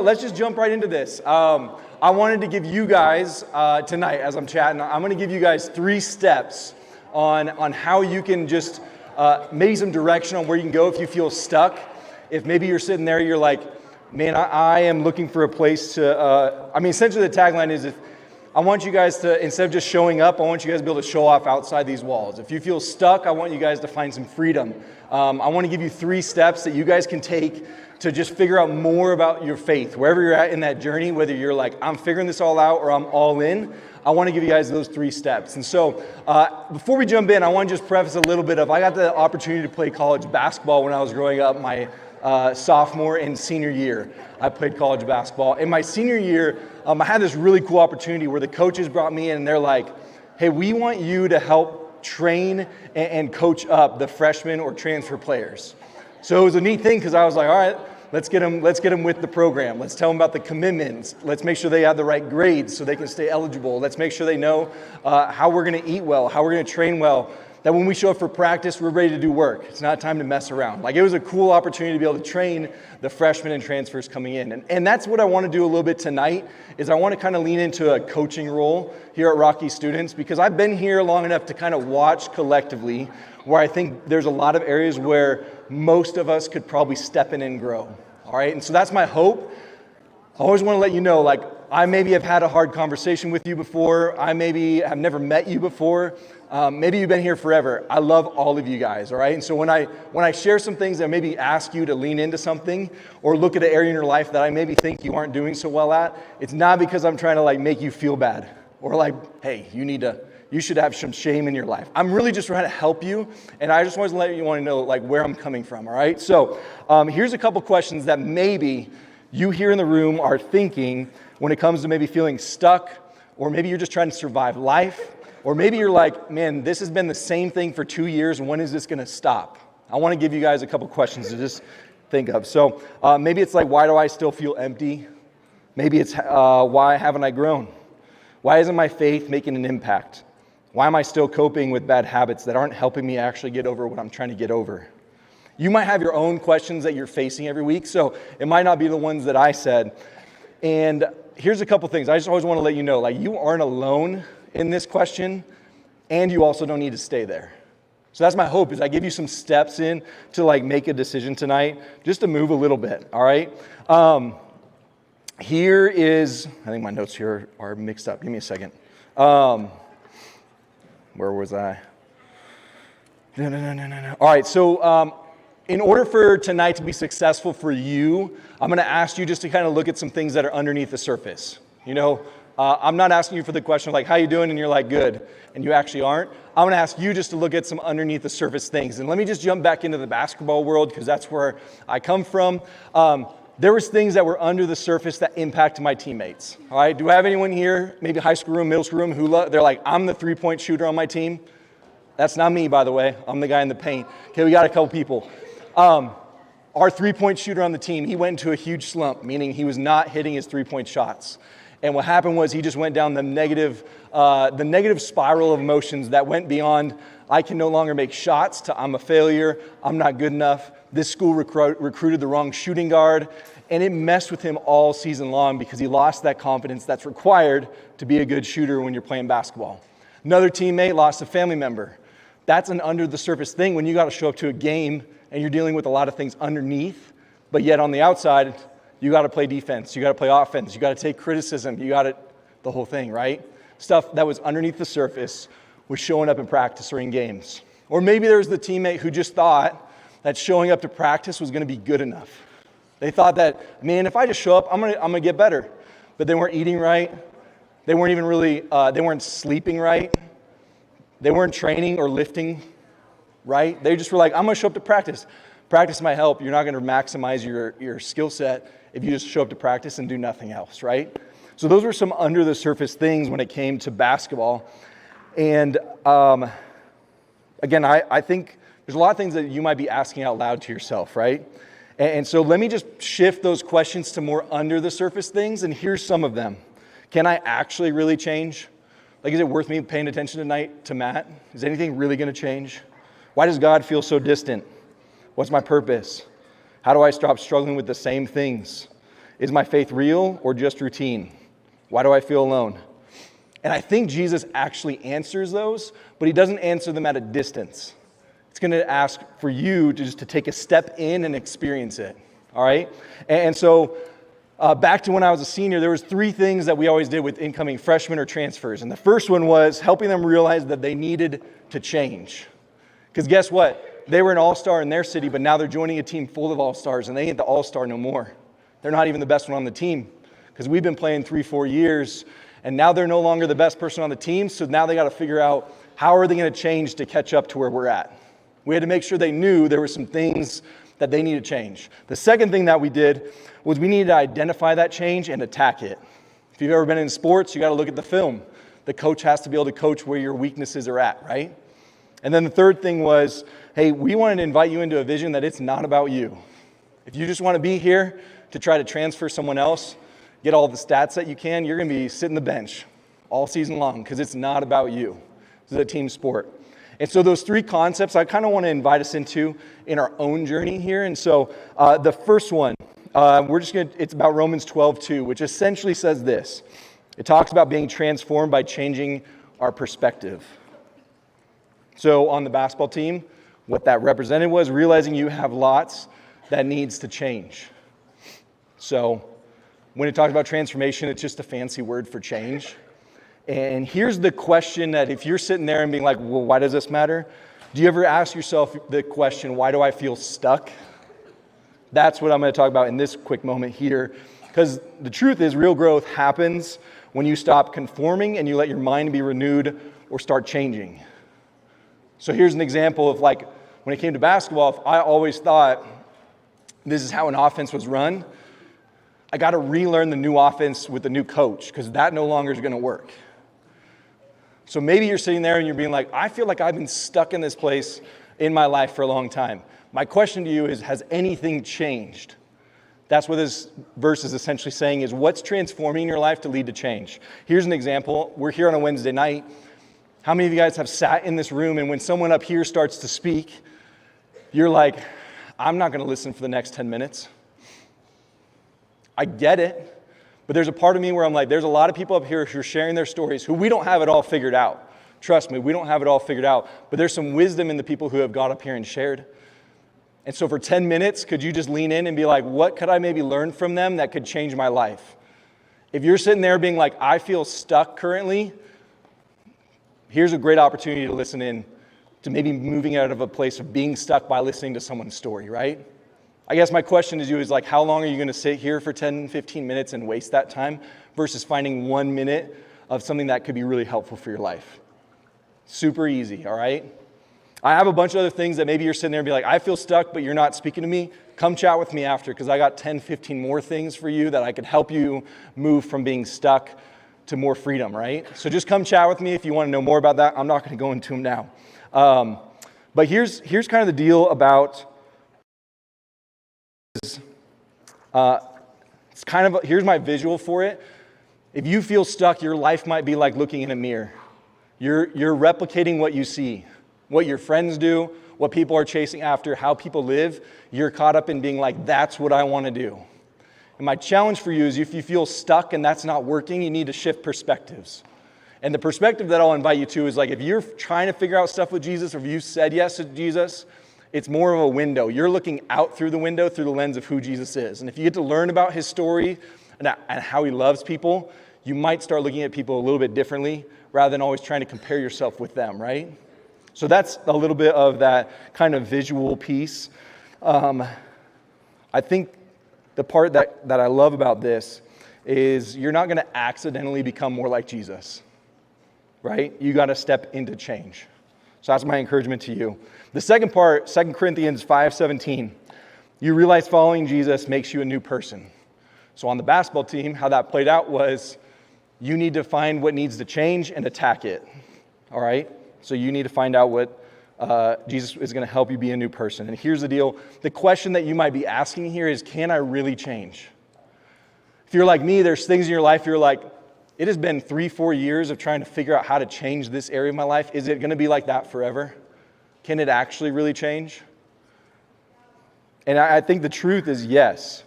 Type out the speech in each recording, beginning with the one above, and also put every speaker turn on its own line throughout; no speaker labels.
Let's just jump right into this. I wanted to give you guys, tonight as I'm chatting, I'm going to give you guys 3 steps on how you can just maybe some direction on where you can go if you feel stuck. If maybe you're sitting there, you're like, man, I am looking for a place to, essentially the tagline is, if I want you guys to, instead of just showing up, I want you guys to be able to show off outside these walls. If you feel stuck, I want you guys to find some freedom. I want to give you 3 steps that you guys can take to just figure out more about your faith. Wherever you're at in that journey, whether you're like, I'm figuring this all out or I'm all in, I want to give you guys those 3 steps. And so before we jump in, I want to just preface a little bit of, I got the opportunity to play college basketball when I was growing up, my sophomore and senior year. I played college basketball. In my senior year, I had this really cool opportunity where the coaches brought me in and they're like, hey, we want you to help train and coach up the freshmen or transfer players. So it was a neat thing because I was like, all right, let's get them with the program. Let's tell them about the commitments. Let's make sure they have the right grades so they can stay eligible. Let's make sure they know how we're going to eat well, how we're going to train well, that when we show up for practice, we're ready to do work. It's not time to mess around. Like, it was a cool opportunity to be able to train the freshmen and transfers coming in. And that's what I want to do a little bit tonight, is I want to kind of lean into a coaching role here at Rocky Students, because I've been here long enough to kind of watch collectively where I think there's a lot of areas where most of us could probably step in and grow. All right, and so that's my hope. I always want to let you know, like, I maybe have had a hard conversation with you before. I maybe have never met you before. Maybe you've been here forever. I love all of you guys, all right? And so when I share some things that maybe ask you to lean into something or look at an area in your life that I maybe think you aren't doing so well at, it's not because I'm trying to like make you feel bad or like, hey, you should have some shame in your life. I'm really just trying to help you, and I just want to let you know like where I'm coming from, all right? So here's a couple questions that maybe you here in the room are thinking when it comes to maybe feeling stuck, or maybe you're just trying to survive life, or maybe you're like, man, this has been the same thing for 2 years, when is this gonna stop? I wanna give you guys a couple questions to just think of. So maybe it's like, why do I still feel empty? Maybe it's, why haven't I grown? Why isn't my faith making an impact? Why am I still coping with bad habits that aren't helping me actually get over what I'm trying to get over? You might have your own questions that you're facing every week, so it might not be the ones that I said. And here's a couple things. I just always want to let you know, like, you aren't alone in this question, and you also don't need to stay there. So that's my hope, is I give you some steps in to like make a decision tonight, just to move a little bit, all right? Here is, I think my notes here are mixed up. Give me a second. Where was I? No. All right, so in order for tonight to be successful for you, I'm going to ask you just to kind of look at some things that are underneath the surface. You know, I'm not asking you for the question like, how you doing? And you're like, good. And you actually aren't. I'm going to ask you just to look at some underneath the surface things. And let me just jump back into the basketball world, because that's where I come from. There was things that were under the surface that impacted my teammates. All right, do I have anyone here, maybe high school room, middle school room, who they're like, I'm the 3-point shooter on my team? That's not me, by the way. I'm the guy in the paint. Okay, we got a couple people. Our 3-point shooter on the team, he went into a huge slump, meaning he was not hitting his 3-point shots. And what happened was he just went down the negative spiral of emotions that went beyond, I can no longer make shots, to I'm a failure, I'm not good enough. This school recruited the wrong shooting guard, and it messed with him all season long because he lost that confidence that's required to be a good shooter when you're playing basketball. Another teammate lost a family member. That's an under the surface thing when you got to show up to a game and you're dealing with a lot of things underneath, but yet on the outside, you got to play defense, you got to play offense, you got to take criticism, you got to, the whole thing, right? Stuff that was underneath the surface was showing up in practice or in games. Or maybe there was the teammate who just thought that showing up to practice was going to be good enough. They thought that, man, if I just show up, I'm gonna get better. But they weren't eating right. They weren't even really, they weren't sleeping right. They weren't training or lifting right. They just were like, I'm gonna show up to practice. Practice might help. You're not gonna maximize your skill set if you just show up to practice and do nothing else, right? So those were some under the surface things when it came to basketball. And again, I think there's a lot of things that you might be asking out loud to yourself, right? And so let me just shift those questions to more under the surface things, and here's some of them. Can I actually really change? Like, is it worth me paying attention tonight to Matt? Is anything really going to change? Why does God feel so distant? What's my purpose? How do I stop struggling with the same things? Is my faith real or just routine? Why do I feel alone? And I think Jesus actually answers those, but he doesn't answer them at a distance. It's going to ask for you to just to take a step in and experience it, all right? And so back to when I was a senior, there was 3 things that we always did with incoming freshmen or transfers. And the first one was helping them realize that they needed to change. Because guess what? They were an all-star in their city, but now they're joining a team full of all-stars, and they ain't the all-star no more. They're not even the best one on the team because we've been playing 3-4 years, and now they're no longer the best person on the team, so now they got to figure out how are they going to change to catch up to where we're at. We had to make sure they knew there were some things that they need to change. The second thing that we did was we needed to identify that change and attack it. If you've ever been in sports, you got to look at the film. The coach has to be able to coach where your weaknesses are at, right? And then the third thing was, hey, we wanted to invite you into a vision that it's not about you. If you just want to be here to try to transfer someone else, get all the stats that you can, you're going to be sitting the bench all season long because it's not about you. This is a team sport. And so those 3 concepts I kind of want to invite us into in our own journey here. And so the first one, it's about Romans 12:2, which essentially says this. It talks about being transformed by changing our perspective. So on the basketball team, what that represented was realizing you have lots that needs to change. So when it talks about transformation, it's just a fancy word for change. And here's the question that if you're sitting there and being like, well, why does this matter? Do you ever ask yourself the question, why do I feel stuck? That's what I'm going to talk about in this quick moment here. Because the truth is, real growth happens when you stop conforming and you let your mind be renewed or start changing. So here's an example of like, when it came to basketball, if I always thought this is how an offense was run, I got to relearn the new offense with the new coach because that no longer is going to work. So maybe you're sitting there and you're being like, I feel like I've been stuck in this place in my life for a long time. My question to you is, has anything changed? That's what this verse is essentially saying is what's transforming your life to lead to change. Here's an example. We're here on a Wednesday night. How many of you guys have sat in this room and when someone up here starts to speak, you're like, I'm not going to listen for the next 10 minutes. I get it, but there's a part of me where I'm like, there's a lot of people up here who are sharing their stories who we don't have it all figured out. Trust me, we don't have it all figured out, but there's some wisdom in the people who have got up here and shared. And so for 10 minutes, could you just lean in and be like, what could I maybe learn from them that could change my life? If you're sitting there being like, I feel stuck currently, here's a great opportunity to listen in to maybe moving out of a place of being stuck by listening to someone's story, right? I guess my question to you is like, how long are you going to sit here for 10, 15 minutes and waste that time versus finding 1 minute of something that could be really helpful for your life? Super easy, all right? I have a bunch of other things that maybe you're sitting there and be like, I feel stuck, but you're not speaking to me. Come chat with me after because I got 10, 15 more things for you that I could help you move from being stuck to more freedom, right? So just come chat with me if you want to know more about that. I'm not going to go into them now. But here's kind of the deal about it's kind of here's my visual for it. If you feel stuck, your life might be like looking in a mirror. You're replicating what you see, what your friends do, what people are chasing after, how people live. You're caught up in being like, that's what I want to do. And my challenge for you is if you feel stuck and that's not working, you need to shift perspectives. And the perspective that I'll invite you to is like if you're trying to figure out stuff with Jesus or if you said yes to Jesus, it's more of a window. You're looking out through the window through the lens of who Jesus is. And if you get to learn about his story and how he loves people, you might start looking at people a little bit differently rather than always trying to compare yourself with them, right? So that's a little bit of that kind of visual piece. I think the part that I love about this is you're not going to accidentally become more like Jesus, right? You got to step into change. So that's my encouragement to you. The second part, 2 Corinthians 5:17, you realize following Jesus makes you a new person. So on the basketball team, how that played out was you need to find what needs to change and attack it, all right? So you need to find out what Jesus is going to help you be a new person. And here's the deal. The question that you might be asking here is, can I really change? If you're like me, there's things in your life you're like, it has been 3-4 years of trying to figure out how to change this area of my life. Is it going to be like that forever? Can it actually really change? And I think the truth is yes.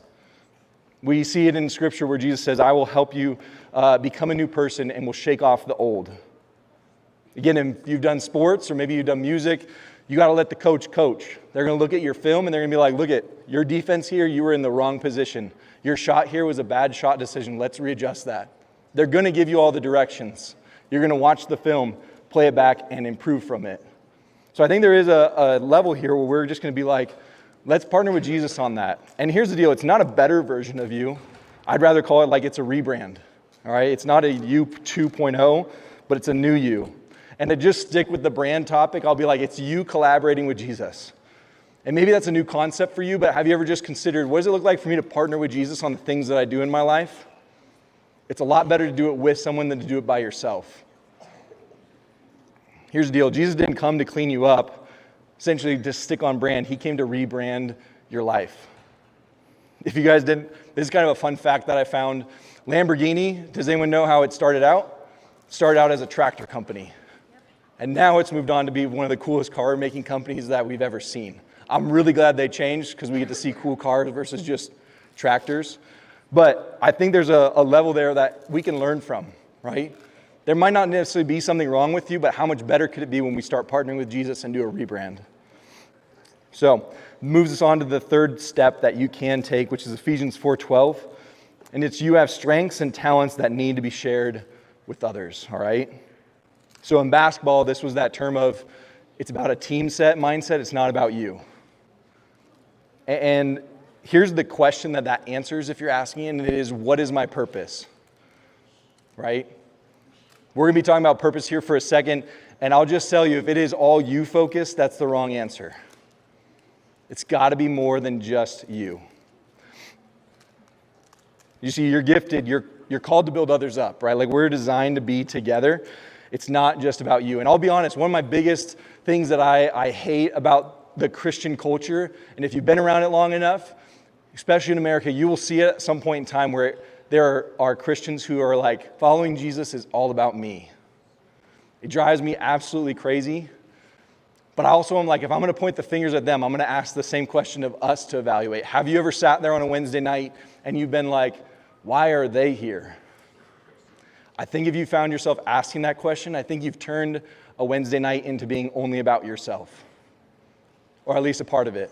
We see it in Scripture where Jesus says, I will help you become a new person and will shake off the old. Again, if you've done sports or maybe you've done music, you got to let the coach coach. They're going to look at your film and they're going to be like, look at your defense here, you were in the wrong position. Your shot here was a bad shot decision. Let's readjust that. They're going to give you all the directions. You're going to watch the film, play it back, and improve from it. So I think there is a level here where we're just going to be like, let's partner with Jesus on that. And here's the deal. It's not a better version of you. I'd rather call it like it's a rebrand. All right? It's not a you 2.0, but it's a new you. And to just stick with the brand topic, I'll be like, it's you collaborating with Jesus. And maybe that's a new concept for you, but have you ever just considered, what does it look like for me to partner with Jesus on the things that I do in my life? It's a lot better to do it with someone than to do it by yourself. Here's the deal. Jesus didn't come to clean you up, essentially just stick on brand. He came to rebrand your life. If you guys didn't, this is kind of a fun fact that I found. Lamborghini, does anyone know how it started out? It started out as a tractor company. And now it's moved on to be one of the coolest car-making companies that we've ever seen. I'm really glad they changed because we get to see cool cars versus just tractors. But I think there's a level there that we can learn from, right? There might not necessarily be something wrong with you, but how much better could it be when we start partnering with Jesus and do a rebrand? So, moves us on to the third step that you can take, which is Ephesians 4:12. And it's you have strengths and talents that need to be shared with others, all right? So in basketball, this was that term of, it's about a team set mindset, it's not about you. And here's the question that answers if you're asking, and it is, what is my purpose? Right? We're going to be talking about purpose here for a second, and I'll just tell you, if it is all you focused, that's the wrong answer. It's got to be more than just you. You see, you're gifted, you're called to build others up, right? Like we're designed to be together. It's not just about you. And I'll be honest, one of my biggest things that I hate about the Christian culture, and if you've been around it long enough, especially in America, you will see it at some point in time where there are Christians who are like, following Jesus is all about me. It drives me absolutely crazy. But I also am like, if I'm going to point the fingers at them, I'm going to ask the same question of us to evaluate. Have you ever sat there on a Wednesday night and you've been like, why are they here? I think if you found yourself asking that question, I think you've turned a Wednesday night into being only about yourself, or at least a part of it.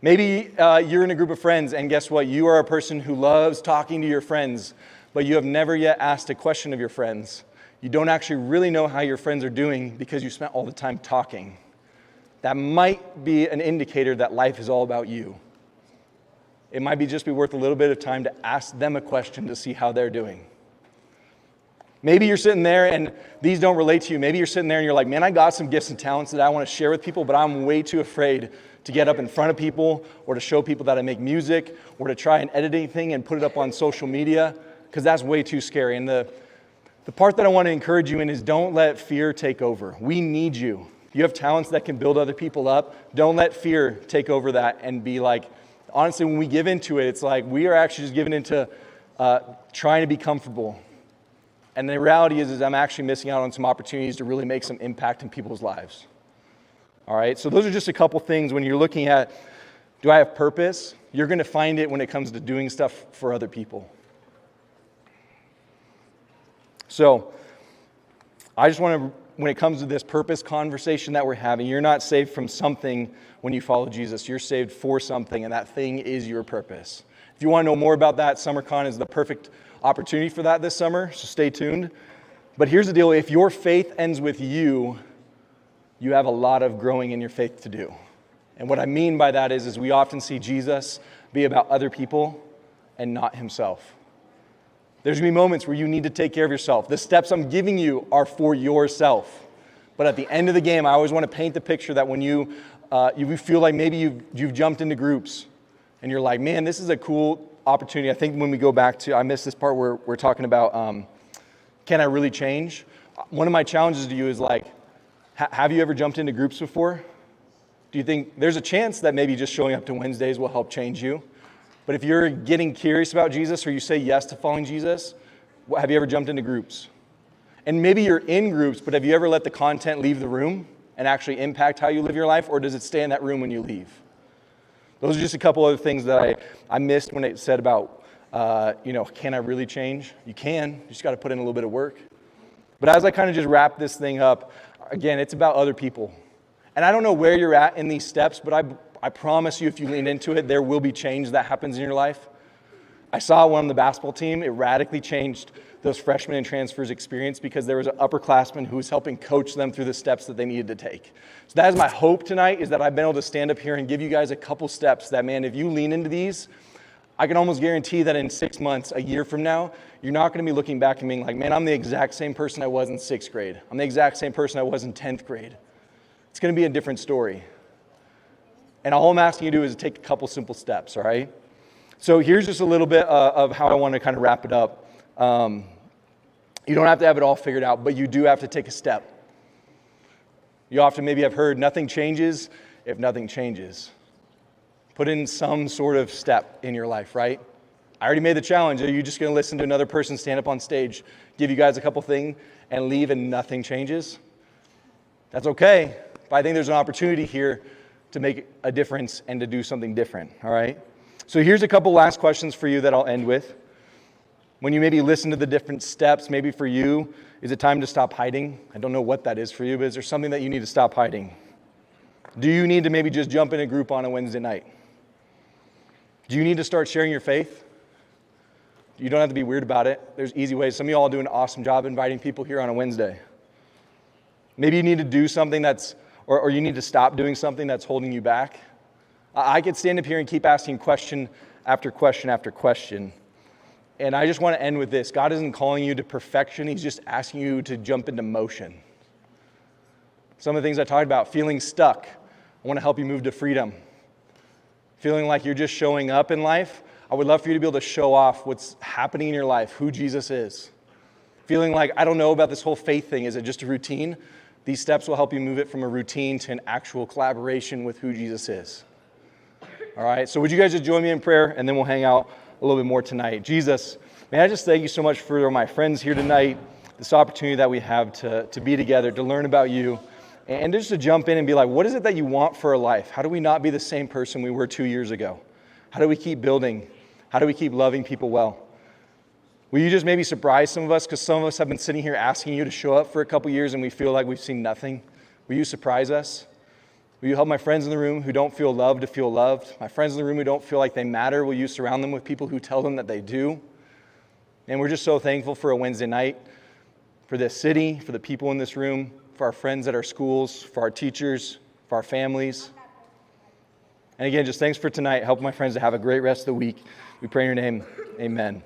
Maybe you're in a group of friends, and guess what? You are a person who loves talking to your friends, but you have never yet asked a question of your friends. You don't actually really know how your friends are doing because you spent all the time talking. That might be an indicator that life is all about you. It might just be worth a little bit of time to ask them a question to see how they're doing. Maybe you're sitting there and these don't relate to you. Maybe you're sitting there and you're like, man, I got some gifts and talents that I want to share with people, but I'm way too afraid to get up in front of people or to show people that I make music or to try and edit anything and put it up on social media because that's way too scary. And the part that I want to encourage you in is don't let fear take over. We need you. You have talents that can build other people up. Don't let fear take over that and be like, honestly, when we give into it, it's like we are actually just giving into trying to be comfortable. And the reality is I'm actually missing out on some opportunities to really make some impact in people's lives. All right, so those are just a couple things when you're looking at, do I have purpose? You're going to find it when it comes to doing stuff for other people. So I just want to, when it comes to this purpose conversation that we're having, you're not saved from something when you follow Jesus. You're saved for something, and that thing is your purpose. If you want to know more about that, SummerCon is the perfect opportunity for that this summer, so stay tuned. But here's the deal. If your faith ends with you, you have a lot of growing in your faith to do. And what I mean by that is we often see Jesus be about other people and not himself. There's going to be moments where you need to take care of yourself. The steps I'm giving you are for yourself. But at the end of the game, I always want to paint the picture that when you feel like maybe you've jumped into groups and you're like, man, this is a cool opportunity. I think when we go back to, I missed this part where we're talking about, can I really change? One of my challenges to you is like, have you ever jumped into groups before? Do you think there's a chance that maybe just showing up to Wednesdays will help change you? But if you're getting curious about Jesus or you say yes to following Jesus, have you ever jumped into groups? And maybe you're in groups, but have you ever let the content leave the room and actually impact how you live your life, or does it stay in that room when you leave? Those are just a couple other things that I missed when it said about, can I really change? You can. You just got to put in a little bit of work. But as I kind of just wrap this thing up, again, it's about other people. And I don't know where you're at in these steps, but I promise you, if you lean into it, there will be change that happens in your life. I saw one on the basketball team. It radically changed those freshmen and transfers experience because there was an upperclassman who was helping coach them through the steps that they needed to take. So that is my hope tonight, is that I've been able to stand up here and give you guys a couple steps that, man, if you lean into these, I can almost guarantee that in 6 months, a year from now, you're not going to be looking back and being like, man, I'm the exact same person I was in 6th grade. I'm the exact same person I was in 10th grade. It's going to be a different story. And all I'm asking you to do is take a couple simple steps, all right? So here's just a little bit of how I want to kind of wrap it up. You don't have to have it all figured out, but you do have to take a step. You often maybe have heard nothing changes if nothing changes. Put in some sort of step in your life, right? I already made the challenge. Are you just going to listen to another person stand up on stage, give you guys a couple things, and leave and nothing changes? That's okay, but I think there's an opportunity here to make a difference and to do something different, all right? So here's a couple last questions for you that I'll end with. When you maybe listen to the different steps, maybe for you, is it time to stop hiding? I don't know what that is for you, but is there something that you need to stop hiding? Do you need to maybe just jump in a group on a Wednesday night? Do you need to start sharing your faith? You don't have to be weird about it. There's easy ways. Some of you all do an awesome job inviting people here on a Wednesday. Maybe you need to do something or you need to stop doing something that's holding you back. I could stand up here and keep asking question after question after question. And I just want to end with this. God isn't calling you to perfection. He's just asking you to jump into motion. Some of the things I talked about, feeling stuck. I want to help you move to freedom. Feeling like you're just showing up in life. I would love for you to be able to show off what's happening in your life, who Jesus is. Feeling like, I don't know about this whole faith thing. Is it just a routine? These steps will help you move it from a routine to an actual collaboration with who Jesus is. All right, so would you guys just join me in prayer, and then we'll hang out a little bit more tonight. Jesus, man, I just thank you so much for my friends here tonight, this opportunity that we have to be together, to learn about you, and just to jump in and be like, what is it that you want for our life? How do we not be the same person we were 2 years ago? How do we keep building? How do we keep loving people well? Will you just maybe surprise some of us? Because some of us have been sitting here asking you to show up for a couple years and we feel like we've seen nothing. Will you surprise us? Will you help my friends in the room who don't feel loved to feel loved? My friends in the room who don't feel like they matter, will you surround them with people who tell them that they do? And we're just so thankful for a Wednesday night, for this city, for the people in this room, for our friends at our schools, for our teachers, for our families. And again, just thanks for tonight. Help my friends to have a great rest of the week. We pray in your name. Amen.